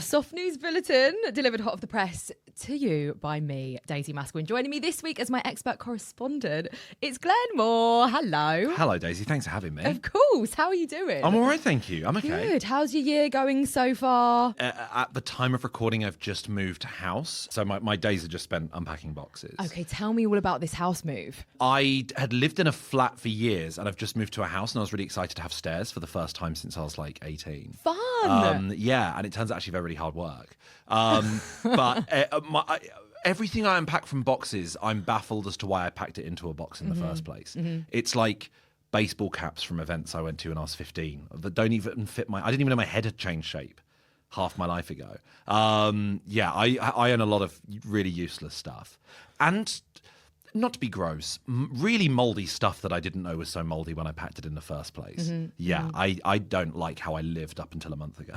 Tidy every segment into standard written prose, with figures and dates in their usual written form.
Soft News Bulletin, delivered hot off the press to you by me, Daisy Maskell. And joining me this week as my expert correspondent, it's Glenn Moore. Hello. Hello, Daisy. Thanks for having me. Of course. How are you doing? I'm all right, thank you. I'm okay. Good. How's your year going so far? At the time of recording, I've just moved house. So my days are just spent unpacking boxes. Okay, tell me all about this house move. I had lived in a flat for years and I've just moved to a house and I was really excited to have stairs for the first time since I was like 18. Fun. Yeah, and it turns out actually very, really hard work. Everything I unpack from boxes, I'm baffled as to why I packed it into a box in the first place. It's like baseball caps from events I went to when I was 15 that don't even fit I didn't even know my head had changed shape half my life ago. I own a lot of really useless stuff. And not to be gross, really mouldy stuff that I didn't know was so mouldy when I packed it in the first place. I don't like how I lived up until a month ago.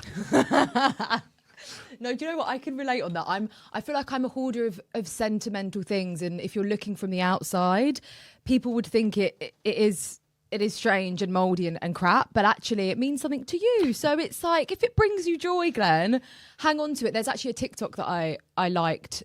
No, do you know what? I can relate on that. I feel like I'm a hoarder of sentimental things, and if you're looking from the outside, people would think it is strange and mouldy and crap, but actually it means something to you. So it's like, if it brings you joy, Glenn, hang on to it. There's actually a TikTok that I liked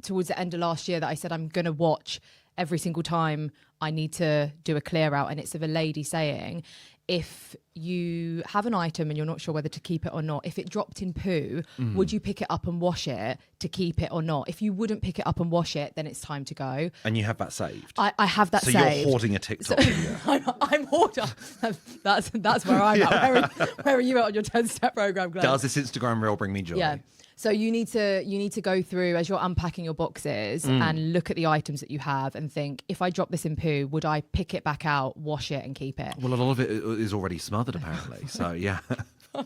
towards the end of last year that I said I'm going to watch every single time I need to do a clear out, and it's of a lady saying, if you have an item and you're not sure whether to keep it or not, if it dropped in poo, would you pick it up and wash it to keep it or not? If you wouldn't pick it up and wash it, then it's time to go. And you have that saved? I have that saved. So you're hoarding a TikTok video? I'm hoarder. That's where I'm at. Where are you at on your 10-step program, Glenn? Does this Instagram reel bring me joy? Yeah. So you need to go through as you're unpacking your boxes and look at the items that you have and think, if I drop this in poo, would I pick it back out, wash it and keep it? Well, a lot of it is already smothered apparently. So yeah. Oh,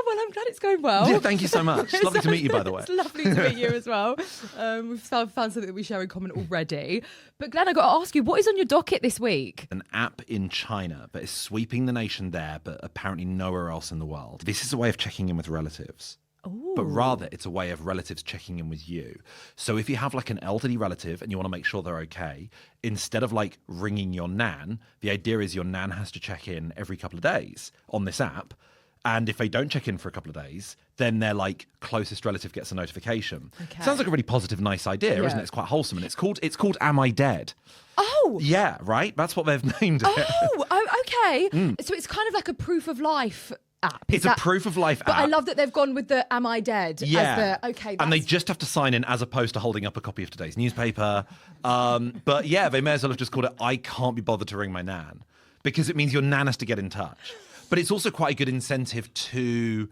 well, I'm glad it's going well. Yeah, thank you so much. It's lovely to meet you, by the way. It's lovely to meet you as well. We've found something that we share in common already. But Glenn, I've got to ask you, what is on your docket this week? An app in China, but it's sweeping the nation there, but apparently nowhere else in the world. This is a way of checking in with relatives. Ooh. But rather, it's a way of relatives checking in with you. So if you have like an elderly relative and you want to make sure they're okay, instead of like ringing your nan, the idea is your nan has to check in every couple of days on this app. And if they don't check in for a couple of days, then their like closest relative gets a notification. Okay. Sounds like a really positive, nice idea, isn't it? It's quite wholesome. And it's called Am I Dead? Oh. Yeah, right? That's what they've named it. Oh, okay. So it's kind of like a proof of life app. It's a proof of life app. But I love that they've gone with the Am I Dead? Yeah. As the, and they just have to sign in as opposed to holding up a copy of today's newspaper. But yeah, they may as well have just called it I can't be bothered to ring my nan, because it means your nan has to get in touch. But it's also quite a good incentive to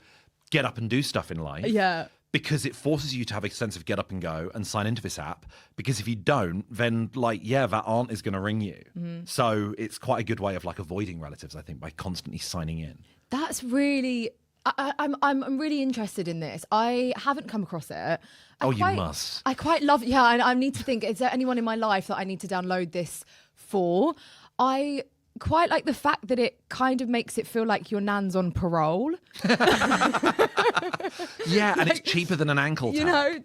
get up and do stuff in life. Yeah. Because it forces you to have a sense of get up and go and sign into this app. Because if you don't, then that aunt is going to ring you. So it's quite a good way of like avoiding relatives, I think, by constantly signing in. That's really... I'm really interested in this. I haven't come across it. You must. I quite love... Yeah, I need to think, is there anyone in my life that I need to download this for? I quite like the fact that it kind of makes it feel like your nan's on parole. Yeah, and it's cheaper than an ankle tap. You know,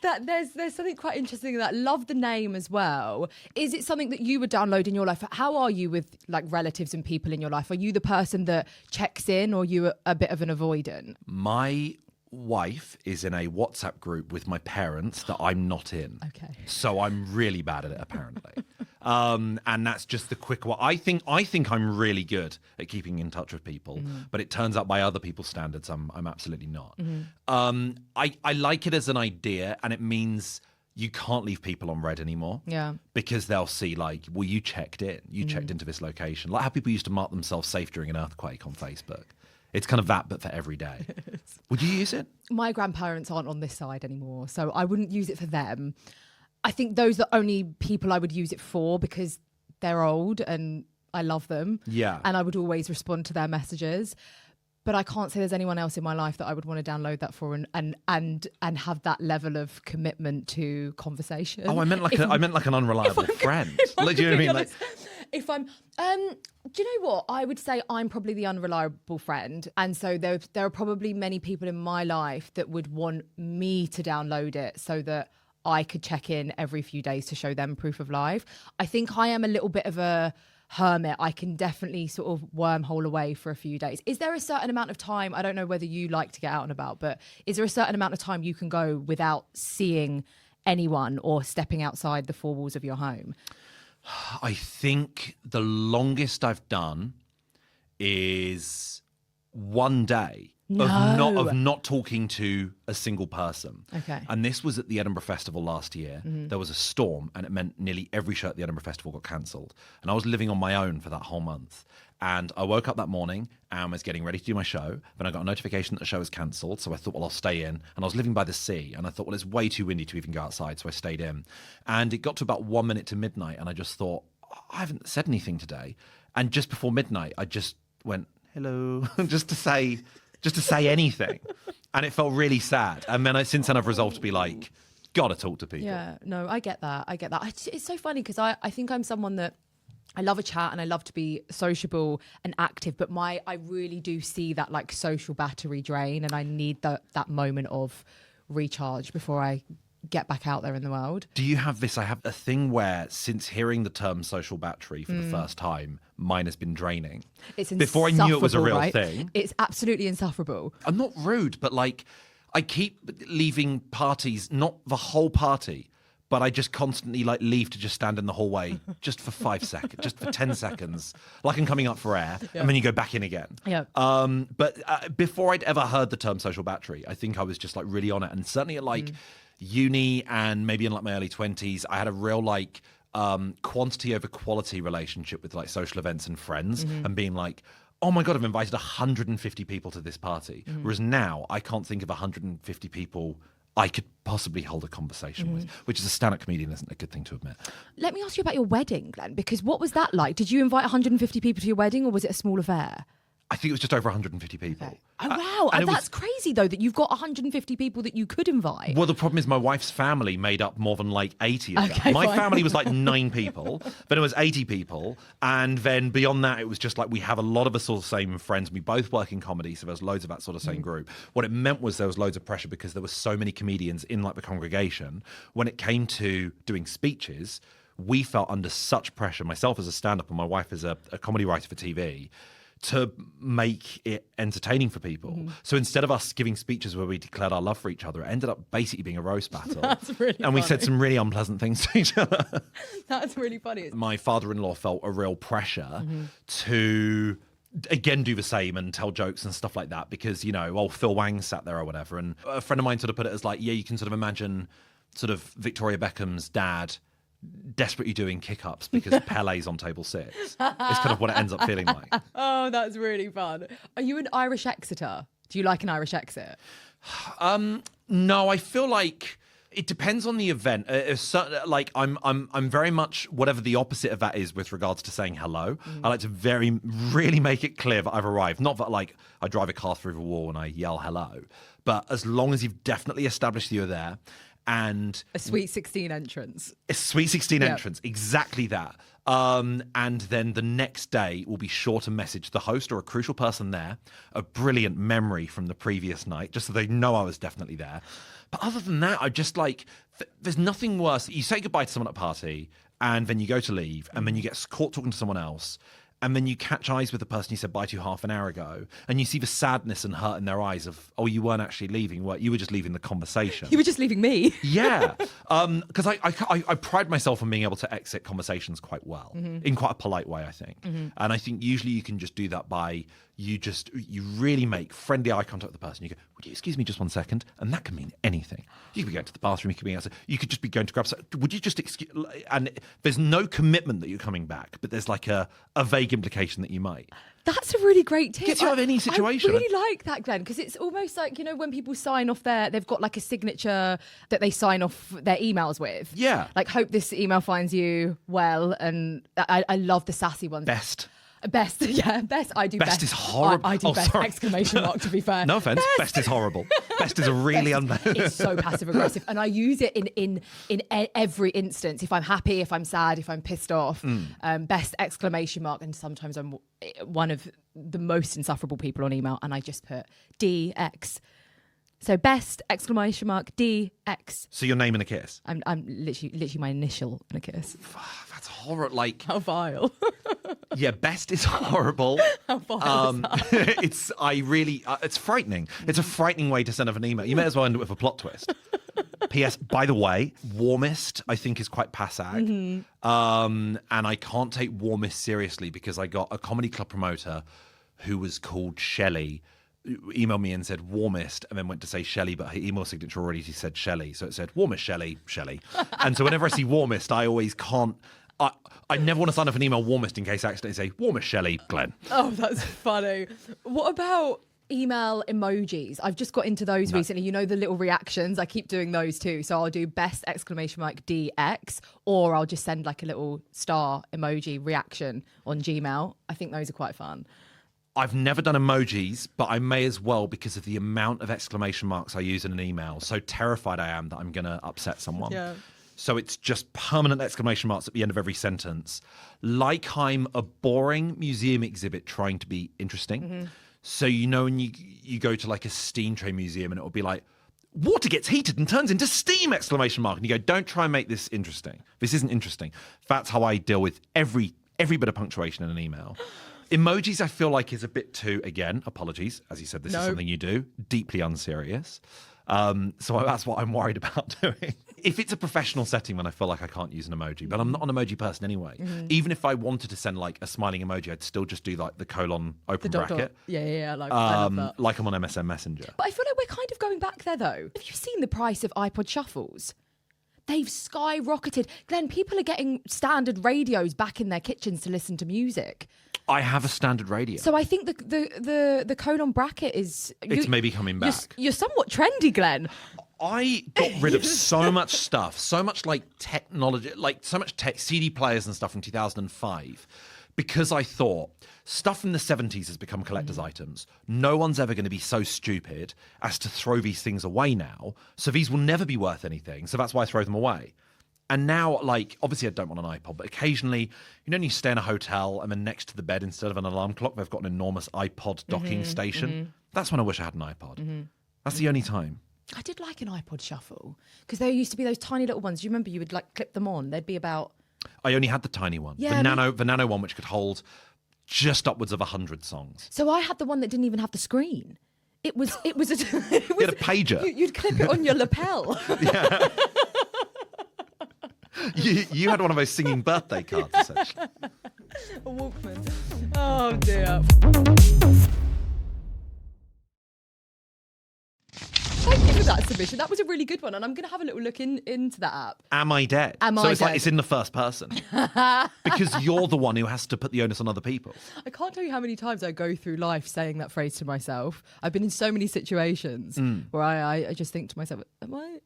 there's something quite interesting in that. Love the name as well. Is it something that you would download in your life? How are you with like relatives and people in your life? Are you the person that checks in, or are you a bit of an avoidant? My wife is in a WhatsApp group with my parents that I'm not in. Okay. So I'm really bad at it, apparently. And that's just the quick one. I think I'm really good at keeping in touch with people, but it turns out by other people's standards, I'm absolutely not. I like it as an idea, and it means you can't leave people on red anymore. Yeah. Because they'll see like, well, you checked in. You checked into this location. Like how people used to mark themselves safe during an earthquake on Facebook. It's kind of that, but for every day. Would you use it? My grandparents aren't on this side anymore, so I wouldn't use it for them. I think those are the only people I would use it for, because they're old and I love them. Yeah. And I would always respond to their messages. But I can't say there's anyone else in my life that I would want to download that for and have that level of commitment to conversation. Oh, I meant like an unreliable friend. Like, do you know what I mean? Honest, if I'm, do you know what? I would say I'm probably the unreliable friend. And so there are probably many people in my life that would want me to download it so that I could check in every few days to show them proof of life. I think I am a little bit of a hermit, I can definitely sort of wormhole away for a few days. Is there a certain amount of time, I don't know whether you like to get out and about, but is there a certain amount of time you can go without seeing anyone or stepping outside the four walls of your home? I think the longest I've done is one day of not talking to a single person. Okay. And this was at the Edinburgh Festival last year. There was a storm and it meant nearly every show at the Edinburgh Festival got cancelled. And I was living on my own for that whole month. And I woke up that morning and was getting ready to do my show. Then I got a notification that the show was cancelled. So I thought, well, I'll stay in. And I was living by the sea. And I thought, well, it's way too windy to even go outside. So I stayed in. And it got to about 1 minute to midnight. And I just thought, I haven't said anything today. And just before midnight, I just went, hello, just to say anything. And it felt really sad. And then since then I've resolved to be like, gotta talk to people. Yeah, no, I get that. It's so funny because I think I'm someone that I love a chat and I love to be sociable and active, but I really do see that like social battery drain, and I need that moment of recharge before I get back out there in the world. Do you have this? I have a thing where since hearing the term social battery for the first time, mine has been draining. It's before I knew it was a real right? thing. It's absolutely insufferable. I'm not rude, but like I keep leaving parties, not the whole party, but I just constantly like leave to just stand in the hallway just for 5 seconds, just for 10 seconds, like I'm coming up for air, and then you go back in again. Yeah. But before I'd ever heard the term social battery, I think I was just like really on it, and certainly at like uni and maybe in like my early 20s, I had a real like quantity over quality relationship with like social events and friends, and being like, oh my God, I've invited 150 people to this party. Whereas now I can't think of 150 people I could possibly hold a conversation with, which as a stand-up comedian isn't a good thing to admit. Let me ask you about your wedding, Glenn, because what was that like? Did you invite 150 people to your wedding, or was it a small affair? I think it was just over 150 people. Okay. Oh, wow. And that's crazy, though, that you've got 150 people that you could invite. Well, the problem is my wife's family made up more than like 80 of Okay, them. My fine. family was like 9 people, then it was 80 people. And then beyond that, it was just like we have a lot of us all the same friends. We both work in comedy, so there's loads of that sort of same group. What it meant was there was loads of pressure because there were so many comedians in like the congregation. When it came to doing speeches, we felt under such pressure, myself as a stand-up and my wife as a comedy writer for TV, to make it entertaining for people. So instead of us giving speeches where we declared our love for each other, it ended up basically being a roast battle. That's really And we funny. said some really unpleasant things to each other. That's really funny. My father-in-law felt a real pressure to again do the same and tell jokes and stuff like that because, you know, Phil Wang sat there or whatever. And a friend of mine sort of put it as like, yeah, you can sort of imagine sort of Victoria Beckham's dad desperately doing kick-ups because Pele's on table 6. It's kind of what it ends up feeling like. Oh, that's really fun. Are you an Irish exiter? Do you like an Irish exit? No, I feel like it depends on the event. Like I'm very much whatever the opposite of that is with regards to saying hello. I like to really make it clear that I've arrived. Not that like I drive a car through the wall and I yell hello, but as long as you've definitely established you're there. And a Sweet 16 entrance. A Sweet 16 entrance, exactly that. And then the next day will be sure to message the host or a crucial person there a brilliant memory from the previous night, just so they know I was definitely there. But other than that, I just like, there's nothing worse. You say goodbye to someone at a party and then you go to leave and then you get caught talking to someone else. And then you catch eyes with the person you said bye to half an hour ago, and you see the sadness and hurt in their eyes of, oh, you weren't actually leaving, you were just leaving the conversation. You were just leaving me. Yeah, because I pride myself on being able to exit conversations quite well, in quite a polite way, I think. And I think usually you can just do that by you really make friendly eye contact with the person. You go, would you excuse me just 1 second? And that can mean anything. You could be going to the bathroom, you could be outside, you could just be going to grab something. Would you just excuse? And there's no commitment that you're coming back, but there's like a vague implication that you might. That's a really great tip. Gets you out of any situation. I really like that, Glenn, because it's almost like, you know, when people sign off they've got like a signature that they sign off their emails with. Yeah. Like, hope this email finds you well. And I love the sassy ones. Best. Yeah, best. I do best. Best is horrible. I do best, sorry. exclamation mark, to be fair. No offense. Best is horrible. Best is a really It's so passive aggressive, and I use it in every instance. If I'm happy, if I'm sad, if I'm pissed off, best exclamation mark. And sometimes I'm one of the most insufferable people on email, and I just put DX. So best exclamation mark DX. So your name and a kiss. I'm literally my initial in a kiss. That's horrible. Like How vile. Yeah, best is horrible. How vile is that? It's frightening. It's a frightening way to send off an email. You may as well end it with a plot twist. P.S. By the way, warmest I think is quite passag, and I can't take warmest seriously because I got a comedy club promoter who was called Shelley. Emailed me and said warmest, and then went to say Shelley, but her email signature already said Shelley, so it said warmest Shelley. And so whenever I see warmest, I always can't. I never want to sign up an email warmest in case I accidentally say warmest Shelley Glenn. Oh, that's funny. What about email emojis? I've just got into those recently. You know, the little reactions. I keep doing those too. So I'll do best exclamation mark DX, or I'll just send like a little star emoji reaction on Gmail. I think those are quite fun. I've never done emojis, but I may as well because of the amount of exclamation marks I use in an email. So terrified I am that I'm going to upset someone. Yeah. So it's just permanent exclamation marks at the end of every sentence. Like I'm a boring museum exhibit trying to be interesting. So, you know, when you go to like a steam train museum and it'll be like, water gets heated and turns into steam, exclamation mark. And you go, don't try and make this interesting. This isn't interesting. That's how I deal with every bit of punctuation in an email. Emojis, I feel like, is a bit too, again, apologies, as you said, this is something you do, deeply unserious. So that's what I'm worried about doing. If it's a professional setting, then I feel like I can't use an emoji, but I'm not an emoji person anyway. Even if I wanted to send like a smiling emoji, I'd still just do like the colon open bracket. Yeah, I love that. Like I'm on MSN Messenger. But I feel like we're kind of going back there though. Have you seen the price of iPod shuffles? They've skyrocketed. Glenn, people are getting standard radios back in their kitchens to listen to music. I have a standard radio. So I think the colon bracket is... It's maybe coming back. You're somewhat trendy, Glenn. I got rid of so much stuff, so much like technology, like so much tech, CD players and stuff from 2005, because I thought stuff from the 70s has become collector's items. No one's ever going to be so stupid as to throw these things away now. So these will never be worth anything. So that's why I throw them away. And now, like, obviously I don't want an iPod, but occasionally, you know, when you stay in a hotel and then next to the bed, instead of an alarm clock, they've got an enormous iPod docking station. That's when I wish I had an iPod. That's the only time. I did like an iPod shuffle because there used to be those tiny little ones. Do you remember you would like clip them on? They'd be about... I only had the tiny one. Yeah, the nano one, which could hold just upwards of 100 songs. So I had the one that didn't even have the screen. It was you had a pager. You'd clip it on your lapel. Yeah. You had one of those singing birthday cards, essentially. A Walkman. Oh, dear. Thank you for that submission. That was a really good one, and I'm going to have a little look into that app. Am I dead? It's like it's in the first person. Because you're the one who has to put the onus on other people. I can't tell you how many times I go through life saying that phrase to myself. I've been in so many situations where I just think to myself, am I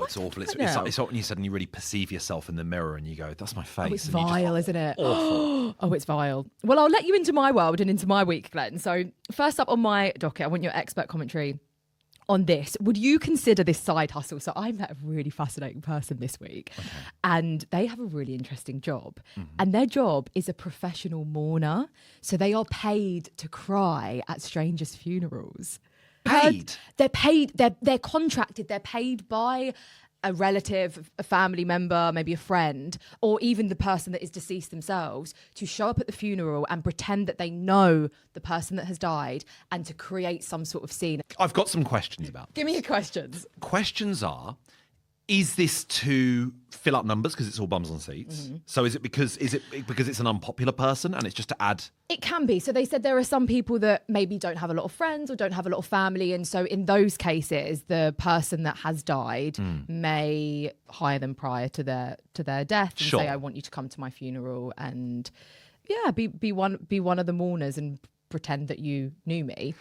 it's awful. It's like when you suddenly really perceive yourself in the mirror and you go, that's my face. Oh, it's vile, isn't it? Awful. Oh, it's vile. Well, I'll let you into my world and into my week, Glenn. So first up on my docket, I want your expert commentary on this. Would you consider this side hustle? So I met a really fascinating person this week, and they have a really interesting job. And their job is a professional mourner. So they are paid to cry at strangers' funerals. Paid? They're paid. They're contracted. They're paid by a relative, a family member, maybe a friend, or even the person that is deceased themselves, to show up at the funeral and pretend that they know the person that has died and to create some sort of scene. I've got some questions about this. Give me your questions. Questions are, is this to fill up numbers because it's all bums on seats? So is it because it's an unpopular person and it's just to add? It can be. So they said there are some people that maybe don't have a lot of friends or don't have a lot of family. And so in those cases, the person that has died may hire them prior to their death and say, I want you to come to my funeral and be one of the mourners and pretend that you knew me.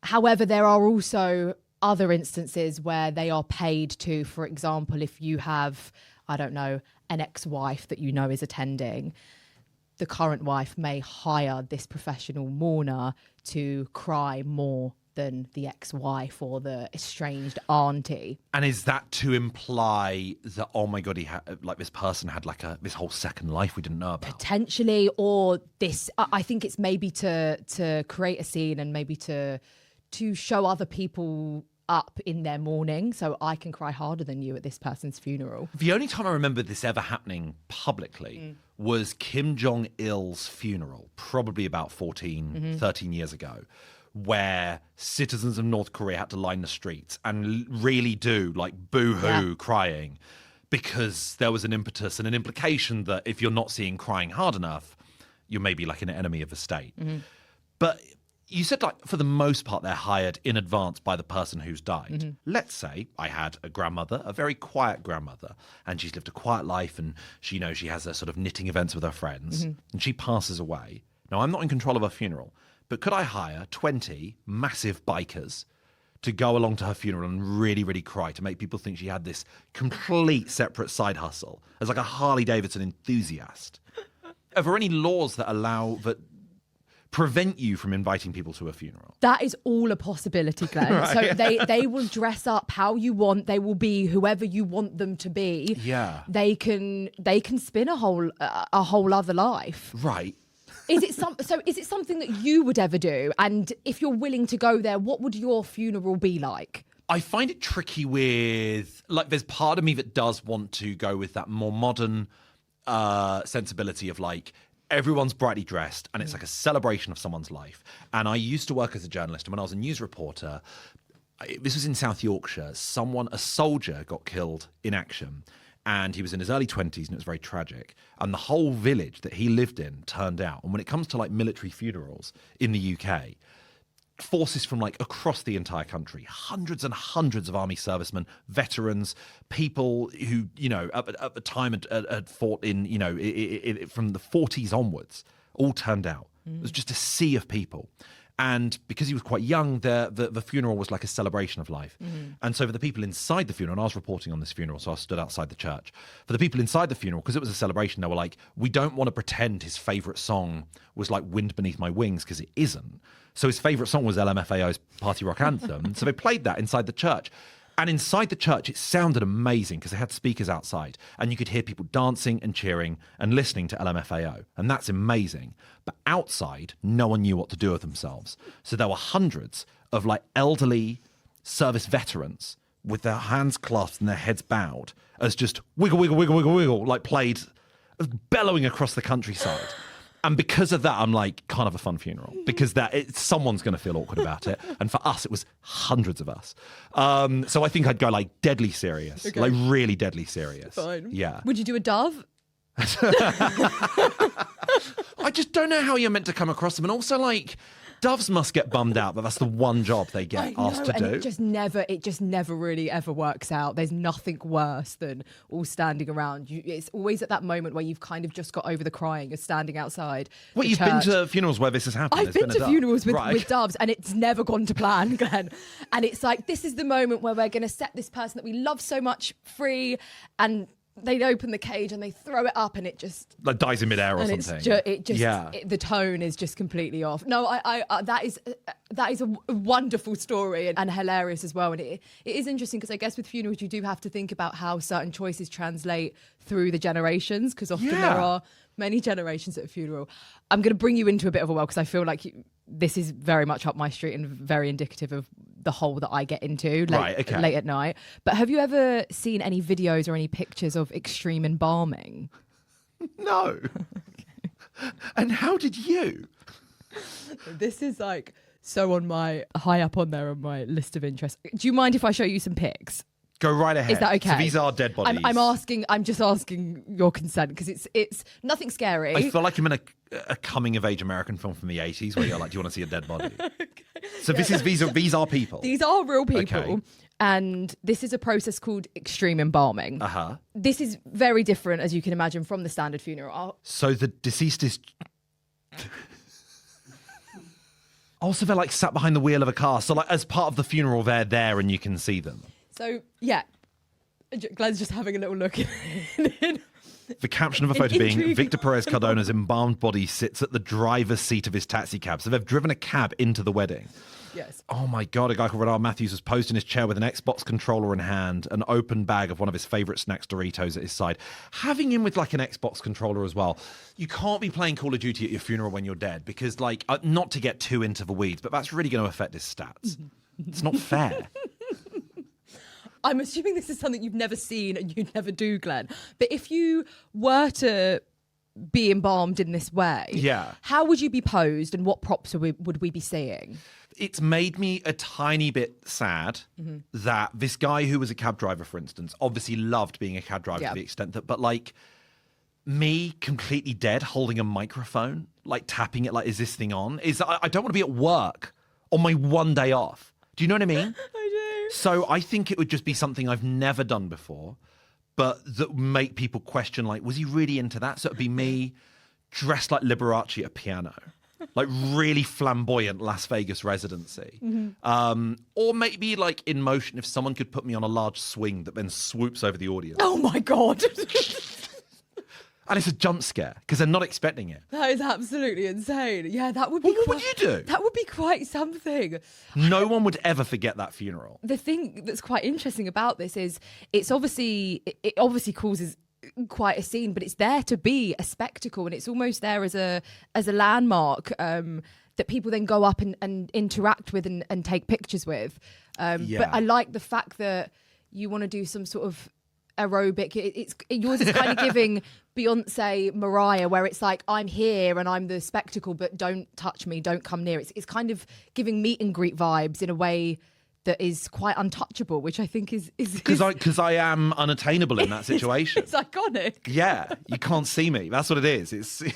However, there are also other instances where they are paid to, for example, if you have, I don't know, an ex-wife that you know is attending, the current wife may hire this professional mourner to cry more than the ex-wife or the estranged auntie. And is that to imply that, oh my God, this person had this whole second life we didn't know about? Potentially, or this, I think it's maybe to create a scene and maybe to show other people up in their mourning, so I can cry harder than you at this person's funeral. The only time I remember this ever happening publicly was Kim Jong-il's funeral, probably about 13 years ago, where citizens of North Korea had to line the streets and really do like boo-hoo crying, because there was an impetus and an implication that if you're not seeing crying hard enough, you're maybe like an enemy of the state. But you said, like, for the most part, they're hired in advance by the person who's died. Let's say I had a grandmother, a very quiet grandmother, and she's lived a quiet life, and she, you know, she has a sort of knitting events with her friends, and she passes away. Now, I'm not in control of her funeral, but could I hire 20 massive bikers to go along to her funeral and really, really cry, to make people think she had this complete separate side hustle as like a Harley Davidson enthusiast? Are there any laws that prevent you from inviting people to a funeral? That is all a possibility, Glenn. Right. So they will dress up how you want. They will be whoever you want them to be. Yeah. They can spin a whole other life. Right. Is it something that you would ever do? And if you're willing to go there, what would your funeral be like? I find it tricky with, like, there's part of me that does want to go with that more modern sensibility of, like, everyone's brightly dressed and it's like a celebration of someone's life. And I used to work as a journalist, and when I was a news reporter, this was in South Yorkshire, a soldier got killed in action, and he was in his early 20s, and it was very tragic. And the whole village that he lived in turned out. And when it comes to like military funerals in the UK, forces from like across the entire country, hundreds and hundreds of army servicemen, veterans, people who, you know, at the time had fought in, you know, from the 40s onwards, all turned out. It was just a sea of people. And because he was quite young, the funeral was like a celebration of life. And so for the people inside the funeral, and I was reporting on this funeral, so I stood outside the church. For the people inside the funeral, because it was a celebration, they were like, we don't want to pretend his favourite song was like Wind Beneath My Wings, because it isn't. So his favourite song was LMFAO's Party Rock Anthem. So they played that inside the church. And inside the church, it sounded amazing because they had speakers outside and you could hear people dancing and cheering and listening to LMFAO. And that's amazing. But outside, no one knew what to do with themselves. So there were hundreds of like elderly service veterans with their hands clasped and their heads bowed as just wiggle, wiggle, wiggle, wiggle, wiggle, like played, bellowing across the countryside. And because of that, I'm like, kind of a fun funeral, because someone's going to feel awkward about it. And for us, it was hundreds of us. So I think I'd go like deadly serious, like really deadly serious. Fine. Yeah. Would you do a dove? I just don't know how you're meant to come across them. And also, like, doves must get bummed out that that's the one job they get asked to do. It just never really ever works out. There's nothing worse than all standing around. It's always at that moment where you've kind of just got over the crying. You're standing outside. What, you've been to funerals where this has happened? I've been to funerals with doves, and it's never gone to plan, Glenn. And it's like, this is the moment where we're going to set this person that we love so much free, and they open the cage and they throw it up, and it just like dies in midair or something. The tone is just completely off. No, that is a wonderful story and hilarious as well. And it is interesting because I guess with funerals you do have to think about how certain choices translate through the generations, because often there are many generations at a funeral. I'm going to bring you into a bit of a well because I feel like this is very much up my street and very indicative of the hole that I get into late at night. But have you ever seen any videos or any pictures of extreme embalming? No. And how did you? This is like so high up on there on my list of interests. Do you mind if I show you some pics? Go right ahead. Is that okay? So these are dead bodies. I'm just asking your consent because it's nothing scary. I feel like I'm in a coming of age American film from the 80s where you're like, do you want to see a dead body? Okay. So these are people. These are real people. Okay. And this is a process called extreme embalming. Uh-huh. This is very different, as you can imagine, from the standard funeral. So the deceased is... Also, they're like sat behind the wheel of a car. So like as part of the funeral, they're there and you can see them. So, yeah. Glenn's just having a little look. The caption of a photo being, Victor Perez Cardona's embalmed body sits at the driver's seat of his taxi cab. So they've driven a cab into the wedding. Yes. Oh my God, a guy called Renard Matthews was posed in his chair with an Xbox controller in hand, an open bag of one of his favourite snacks, Doritos, at his side. Having him with like an Xbox controller as well. You can't be playing Call of Duty at your funeral when you're dead because, like, not to get too into the weeds, but that's really going to affect his stats. It's not fair. I'm assuming this is something you've never seen and you'd never do, Glenn. But if you were to be embalmed in this way, how would you be posed and what props would we be seeing? It's made me a tiny bit sad that this guy who was a cab driver, for instance, obviously loved being a cab driver to the extent that, but like me completely dead holding a microphone, like tapping it like, is this thing on? I don't want to be at work on my one day off. Do you know what I mean? I do. So I think it would just be something I've never done before, but that make people question, like, was he really into that? So it'd be me dressed like Liberace at a piano, like really flamboyant Las Vegas residency. Or maybe like in motion, if someone could put me on a large swing that then swoops over the audience. Oh my God. And it's a jump scare because they're not expecting it. That is absolutely insane. Yeah, that would be What would you do? That would be quite something. No one would ever forget that funeral. The thing that's quite interesting about this is it obviously causes quite a scene, but it's there to be a spectacle, and it's almost there as a landmark that people then go up and interact with and take pictures with. But I like the fact that you want to do some sort of aerobic. Yours is kind of giving Beyonce, Mariah, where it's like, I'm here and I'm the spectacle, but don't touch me, don't come near. It's kind of giving meet and greet vibes in a way that is quite untouchable, which I think is because I am unattainable in that situation. It's iconic. Yeah, you can't see me. That's what it is. It's. I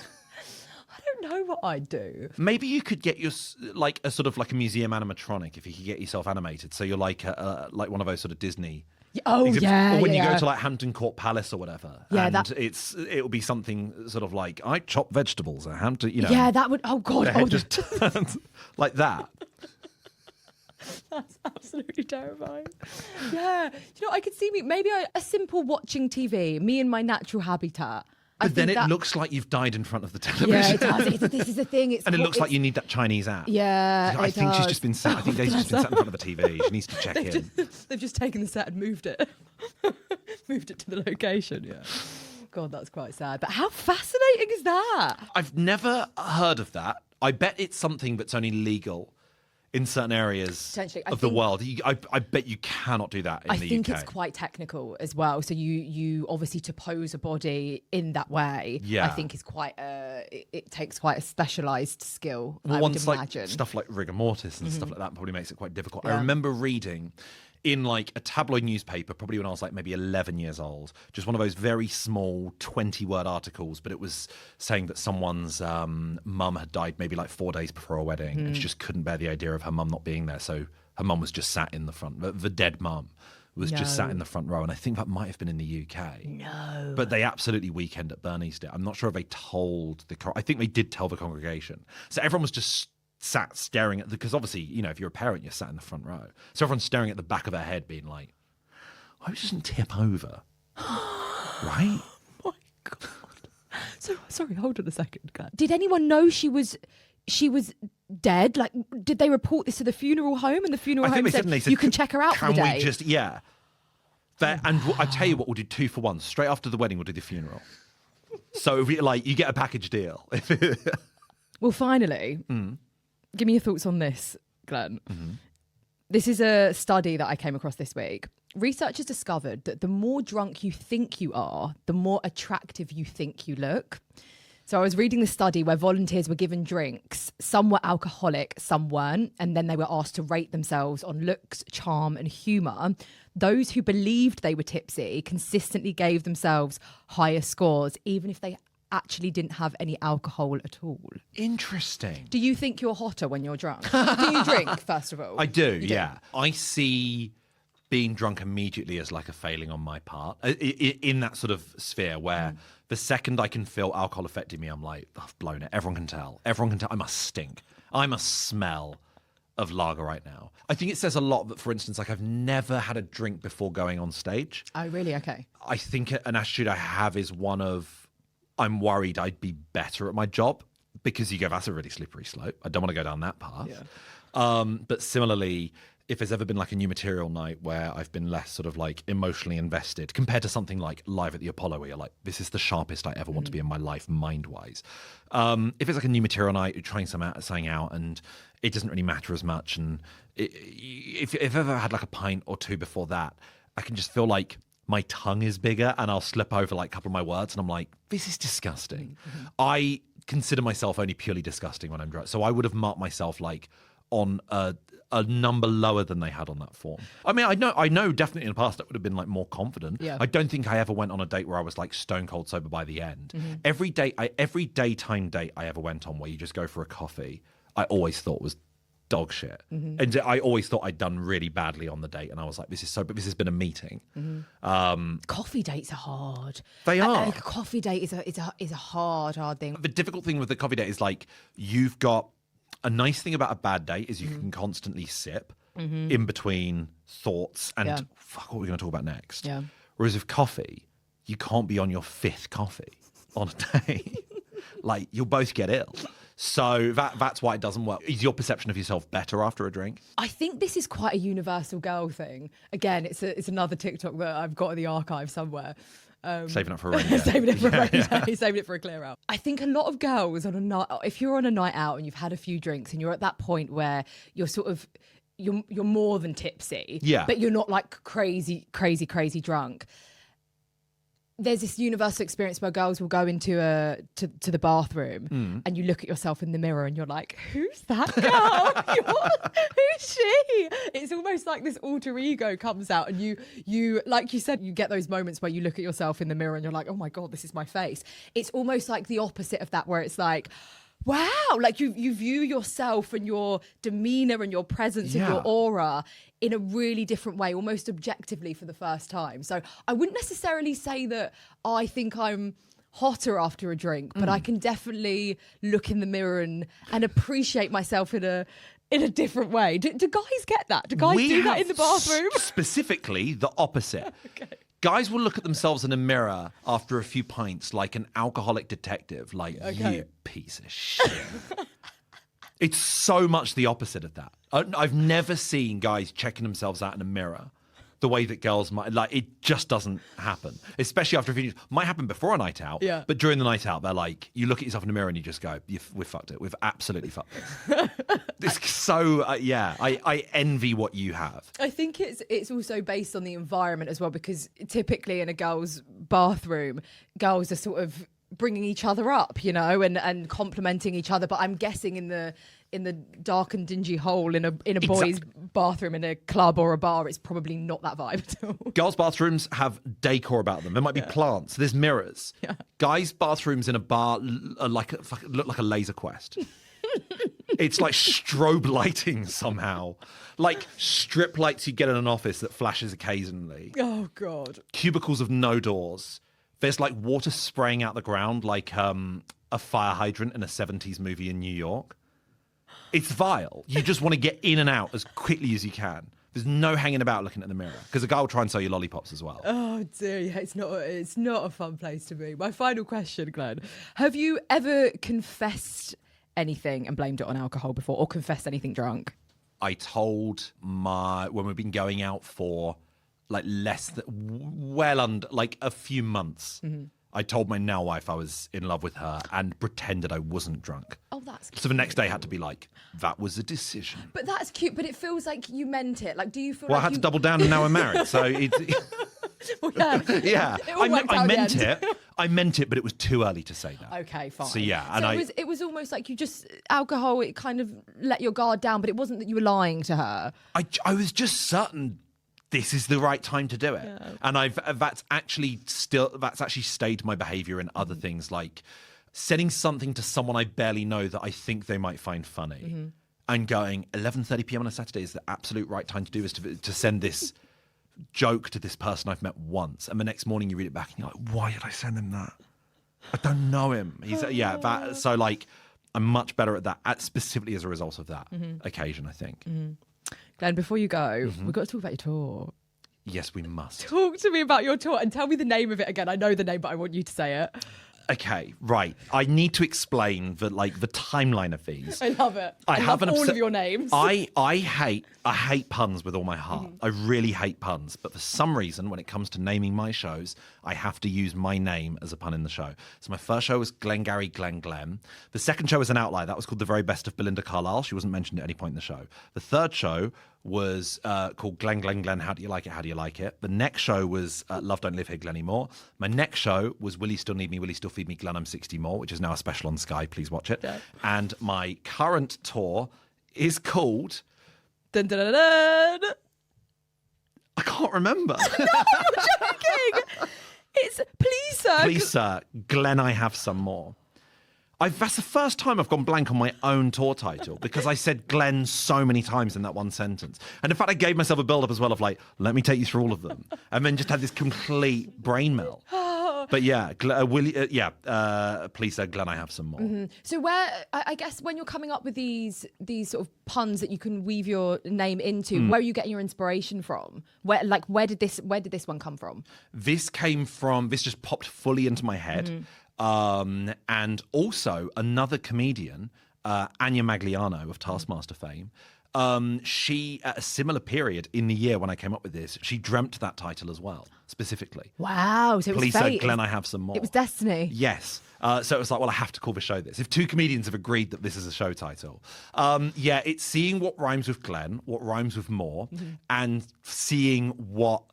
don't know what I'd do. Maybe you could get your like a sort of like a museum animatronic if you could get yourself animated. So you're like one of those sort of Disney. Oh exhibits. Or when you go to like Hampton Court Palace or whatever, and it'll be something sort of like I chop vegetables at Hampton. You know. Yeah, that would. Oh God, just turns like that. That's absolutely terrifying. Yeah, I could see maybe a simple watching TV, me in my natural habitat. But then it looks like you've died in front of the television. Yeah, it does. This is the thing. It looks like you need that Chinese app. Yeah, I think she's just been sat. I think Daisy's just been sat in front of a TV. She needs to check in. They've just taken the set and moved it. Moved it to the location. Yeah. God, that's quite sad. But how fascinating is that? I've never heard of that. I bet it's something that's only legal in certain areas of the world. I bet you cannot do that in the UK. I think it's quite technical as well. So you obviously, to pose a body in that way, I think is quite it takes quite a specialised skill, I would imagine. Like stuff like rigor mortis and stuff like that probably makes it quite difficult. I remember reading in like a tabloid newspaper, probably when I was like maybe 11 years old, just one of those very small 20-word articles, but it was saying that someone's mum had died maybe like 4 days before a wedding, and she just couldn't bear the idea of her mum not being there. So her mum was just sat in the front. The dead mum was just sat in the front row, and I think that might have been in the UK. No. But they absolutely Weekend at Bernie's did. I'm not sure if they told I think they did tell the congregation. So everyone was just sat staring at because obviously, if you're a parent, you're sat in the front row. So everyone's staring at the back of her head being like, I hope she doesn't tip over. Right? Oh my God. So, sorry, hold on a second, Glenn. Did anyone know she was dead? Like, did they report this to the funeral home? And the funeral home said, you can check her out for the day? And I tell you what, we'll do 2 for 1. Straight after the wedding, we'll do the funeral. So if you get a package deal. Well, finally... Give me your thoughts on this, Glenn. This is a study that I came across this week. Researchers discovered that the more drunk you think you are, the more attractive you think you look. So I was reading the study where volunteers were given drinks. Some were alcoholic, some weren't. And then they were asked to rate themselves on looks, charm, and humour. Those who believed they were tipsy consistently gave themselves higher scores, even if they actually didn't have any alcohol at all. Interesting. Do you think you're hotter when you're drunk? Do you drink, first of all? I do, yeah. I see being drunk immediately as like a failing on my part in that sort of sphere where the second I can feel alcohol affecting me, I'm like, I've blown it. Everyone can tell. I must stink. I must smell of lager right now. I think it says a lot that, for instance, like I've never had a drink before going on stage. Oh, really? Okay. I think an attitude I have is one of, I'm worried I'd be better at my job, because you go, that's a really slippery slope. I don't want to go down that path. Yeah. But similarly, if there's ever been like a new material night where I've been less sort of like emotionally invested compared to something like Live at the Apollo, where you're like, this is the sharpest I ever want to be in my life mind-wise. If it's like a new material night, you're trying something out and it doesn't really matter as much. And if I've ever had like a pint or two before that, I can just feel like my tongue is bigger and I'll slip over like a couple of my words and I'm like, this is disgusting. I consider myself only purely disgusting when I'm drunk. So I would have marked myself like on a number lower than they had on that form. I mean, I know definitely in the past I would have been like more confident. Yeah. I don't think I ever went on a date where I was like stone cold sober by the end. Every daytime date I ever went on where you just go for a coffee, I always thought was dog shit. And I always thought I'd done really badly on the date. And I was like, this has been a meeting. Coffee dates are hard. They are. A coffee date is a hard thing. The difficult thing with the coffee date is like you've got a nice thing about a bad date is you can constantly sip in between thoughts and fuck, what are we going to talk about next? Yeah. Whereas with coffee, you can't be on your fifth coffee on a day. Like you'll both get ill. So that's why it doesn't work. Is your perception of yourself better after a drink? I think this is quite a universal girl thing. Again, it's another TikTok that I've got in the archive somewhere. Saving up for a rainy day. Saving it for a rainy day, saving it for a clear out. I think a lot of girls on a night, if you're on a night out and you've had a few drinks and you're at that point where you're sort of, you're more than tipsy, but you're not like crazy drunk. There's this universal experience where girls will go into to the bathroom and you look at yourself in the mirror and you're like, who's that girl? Who's she? It's almost like this alter ego comes out and you like you said, you get those moments where you look at yourself in the mirror and you're like, oh my God, this is my face. It's almost like the opposite of that where it's like, wow, like you view yourself and your demeanor and your presence and your aura in a really different way, almost objectively for the first time. So I wouldn't necessarily say that I think I'm hotter after a drink, but I can definitely look in the mirror and appreciate myself in a different way. Do guys get that? Do guys do that in the bathroom? Specifically, the opposite. Okay. Guys will look at themselves in a mirror after a few pints like an alcoholic detective, like, you piece of shit. It's so much the opposite of that. I've never seen guys checking themselves out in a mirror the way that girls might. Like, it just doesn't happen, especially after a few. Might happen before a night out, but during the night out, they're like, you look at yourself in the mirror and you just go, we've fucked it. We've absolutely fucked it. It's so, I envy what you have. I think it's also based on the environment as well, because typically in a girl's bathroom, girls are sort of bringing each other up, you know, and complimenting each other. But I'm guessing in the dark and dingy hole in a boy's bathroom in a club or a bar, it's probably not that vibe at all. Girls' bathrooms have decor about them. There might be plants. There's mirrors. Yeah. Guys' bathrooms in a bar are look like a laser quest. It's like strobe lighting somehow. Like strip lights you get in an office that flashes occasionally. Oh, God. Cubicles of no doors. There's like water spraying out the ground like a fire hydrant in a 70s movie in New York. It's vile. You just want to get in and out as quickly as you can. There's no hanging about looking at the mirror, because a guy will try and sell you lollipops as well. Oh dear, yeah, it's not a fun place to be. My final question, Glenn. Have you ever confessed anything and blamed it on alcohol before, or confessed anything drunk? I told when we've been going out for like a few months. I told my now wife I was in love with her and pretended I wasn't drunk. Oh, that's cute. So the next day I had to be like, that was a decision. But that's cute, but it feels like you meant it. Like, do you feel I had to double down and now I'm married. So it's... Well, yeah. I meant it, but it was too early to say that. Okay, fine. So yeah. And it was almost like you just, alcohol, it kind of let your guard down, but it wasn't that you were lying to her. I was just certain this is the right time to do it. Yeah. And that's actually stayed my behavior in other things, like sending something to someone I barely know that I think they might find funny, and going 11:30 p.m. on a Saturday is the absolute right time to do this, to send this joke to this person I've met once, and the next morning you read it back and you're like, why did I send him that? I don't know him. So like I'm much better at that, specifically as a result of that occasion, I think. Glenn, before you go, we've got to talk about your tour. Yes, we must. Talk to me about your tour and tell me the name of it again. I know the name, but I want you to say it. Okay, right. I need to explain the timeline of these. I love it. I love all of your names. I hate puns with all my heart. I really hate puns. But for some reason, when it comes to naming my shows, I have to use my name as a pun in the show. So my first show was Glengarry Glen Glen. The second show was an outlier. That was called The Very Best of Belinda Carlisle. She wasn't mentioned at any point in the show. The third show was called Glenn, Glenn, Glenn, How Do You Like It, How Do You Like It? The next show was Love Don't Live Here, Glenny Moore. My next show was Will You Still Need Me, Will You Still Feed Me, Glenn, I'm 60 More, which is now a special on Sky. Please watch it. Yeah. And my current tour is called... Dun, dun, dun, dun. I can't remember. No, I'm joking. It's Please Sir. Please, sir, Glenn, I Have Some More. That's the first time I've gone blank on my own tour title because I said Glenn so many times in that one sentence. And in fact, I gave myself a build-up as well of like, let me take you through all of them. And then just had this complete brain melt. But yeah, please, sir, Glenn, I Have Some More. Mm-hmm. So where, I guess when you're coming up with these sort of puns that you can weave your name into, where are you getting your inspiration from? Where did this one come from? This just popped fully into my head. And also another comedian, Anya Magliano of Taskmaster fame, she, at a similar period in the year when I came up with this, she dreamt that title as well, specifically. Wow, so it was Please, fate. Glenn, I Have Some More. It was destiny. Yes. So it was like, well, I have to call the show this. If two comedians have agreed that this is a show title. It's seeing what rhymes with Glenn, what rhymes with more, and seeing what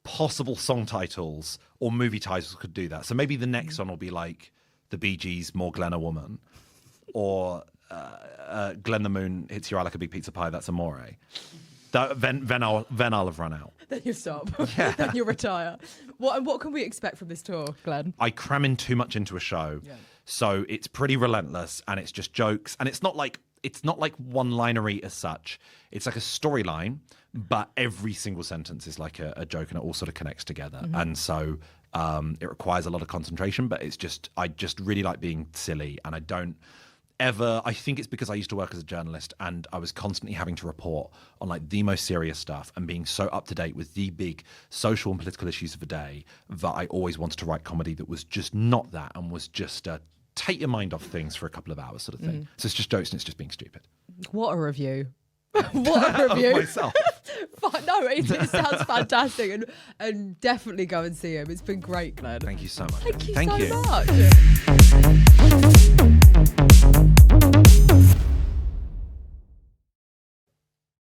possible song titles or movie titles could do that. So maybe the next one will be like the Bee Gees' More Glenn a Woman, or Glenn the Moon Hits Your Eye Like a Big Pizza Pie, That's Amore. Then I'll have run out. Then you stop. Yeah. Then you retire. What can we expect from this tour, Glenn? I cram in too much into a show. Yeah. So it's pretty relentless and it's just jokes. And it's not like one-linery as such. It's like a storyline, but every single sentence is like a joke and it all sort of connects together. And so it requires a lot of concentration, but I just really like being silly, and I think it's because I used to work as a journalist and I was constantly having to report on like the most serious stuff and being so up to date with the big social and political issues of the day that I always wanted to write comedy that was just not that and was just take your mind off things for a couple of hours sort of thing. So it's just jokes and it's just being stupid. What a review. What a review. Of myself. No, it sounds fantastic, and definitely go and see him. It's been great, Glenn. Thank you so much. Thank you so much.